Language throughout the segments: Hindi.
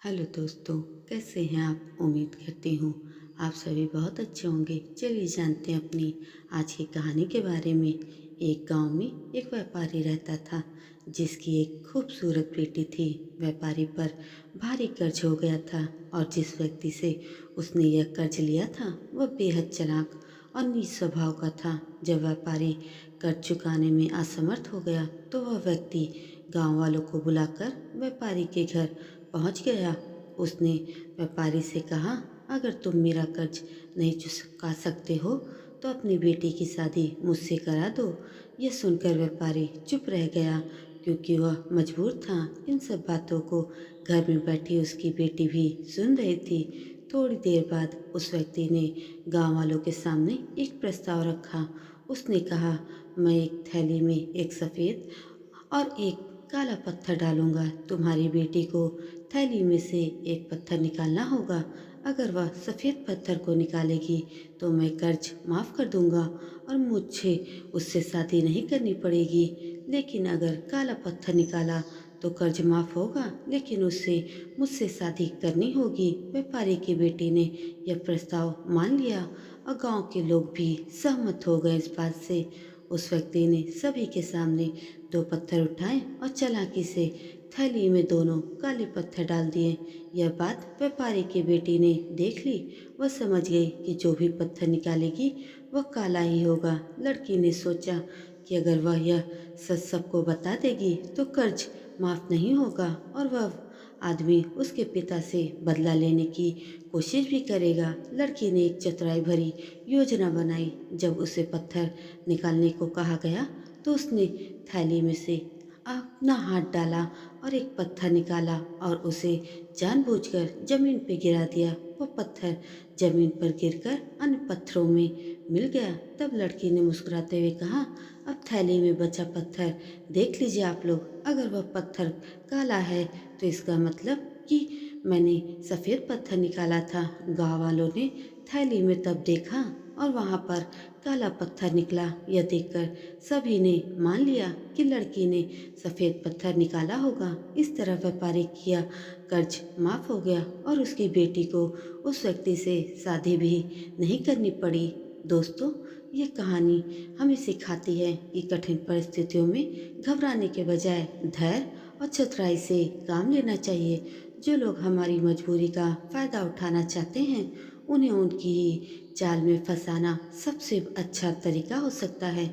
हेलो दोस्तों, कैसे हैं आप। उम्मीद करती हूँ आप सभी बहुत अच्छे होंगे। चलिए जानते हैं अपनी आज की कहानी के बारे में। एक गांव में एक व्यापारी रहता था जिसकी एक खूबसूरत बेटी थी। व्यापारी पर भारी कर्ज हो गया था और जिस व्यक्ति से उसने यह कर्ज लिया था वह बेहद चालाक और नीच स्वभाव का था। जब व्यापारी कर्ज चुकाने में असमर्थ हो गया तो वह व्यक्ति गांव वालों को बुलाकर व्यापारी के घर पहुंच गया। उसने व्यापारी से कहा, अगर तुम मेरा कर्ज नहीं चुका सकते हो तो अपनी बेटी की शादी मुझसे करा दो। यह सुनकर व्यापारी चुप रह गया क्योंकि वह मजबूर था। इन सब बातों को घर में बैठी उसकी बेटी भी सुन रही थी। थोड़ी देर बाद उस व्यक्ति ने गांव वालों के सामने एक प्रस्ताव रखा। उसने कहा, मैं एक थैली में एक सफ़ेद और एक काला पत्थर डालूंगा। तुम्हारी बेटी को थैली में से एक पत्थर निकालना होगा। अगर वह सफ़ेद पत्थर को निकालेगी तो मैं कर्ज माफ़ कर दूंगा और मुझे उससे शादी नहीं करनी पड़ेगी। लेकिन अगर काला पत्थर निकाला तो कर्ज माफ़ होगा लेकिन उससे मुझसे शादी करनी होगी। व्यापारी की बेटी ने यह प्रस्ताव मान लिया और गांव के लोग भी सहमत हो गए इस बात से। उस व्यक्ति ने सभी के सामने दो पत्थर उठाए और चालाकी से थैली में दोनों काले पत्थर डाल दिए। यह बात व्यापारी की बेटी ने देख ली। वह समझ गई कि जो भी पत्थर निकालेगी वह काला ही होगा। लड़की ने सोचा कि अगर वह यह सच सबको बता देगी तो कर्ज माफ नहीं होगा और वह आदमी उसके पिता से बदला लेने की कोशिश भी करेगा। लड़की ने एक चतुराई भरी योजना बनाई। जब उसे पत्थर निकालने को कहा गया तो उसने थैली में से अपना हाथ डाला और एक पत्थर निकाला और उसे जानबूझकर जमीन पर गिरा दिया। वह पत्थर जमीन पर गिरकर अन्य पत्थरों में मिल गया। तब लड़की ने मुस्कुराते हुए कहा, अब थैली में बचा पत्थर देख लीजिए आप लोग। अगर वह पत्थर काला है तो इसका मतलब कि मैंने सफ़ेद पत्थर निकाला था। गाँव वालों ने थैली में तब देखा और वहाँ पर काला पत्थर निकला। यह देखकर सभी ने मान लिया कि लड़की ने सफ़ेद पत्थर निकाला होगा। इस तरह व्यापारी किया कर्ज माफ़ हो गया और उसकी बेटी को उस व्यक्ति से शादी भी नहीं करनी पड़ी। दोस्तों, ये कहानी हमें सिखाती है कि कठिन परिस्थितियों में घबराने के बजाय धैर्य और चतुराई से काम लेना चाहिए। जो लोग हमारी मजबूरी का फ़ायदा उठाना चाहते हैं उन्हें उनकी ही जाल में फंसाना सबसे अच्छा तरीका हो सकता है।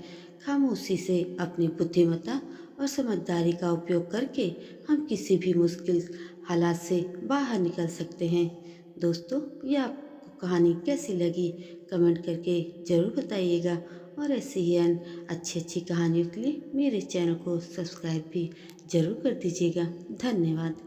खामोशी से अपनी बुद्धिमत्ता और समझदारी का उपयोग करके हम किसी भी मुश्किल हालात से बाहर निकल सकते हैं। दोस्तों, ये आपको कहानी कैसी लगी कमेंट करके ज़रूर बताइएगा और ऐसे ही अच्छी अच्छी कहानियों के लिए मेरे चैनल को सब्सक्राइब भी ज़रूर कर दीजिएगा। धन्यवाद।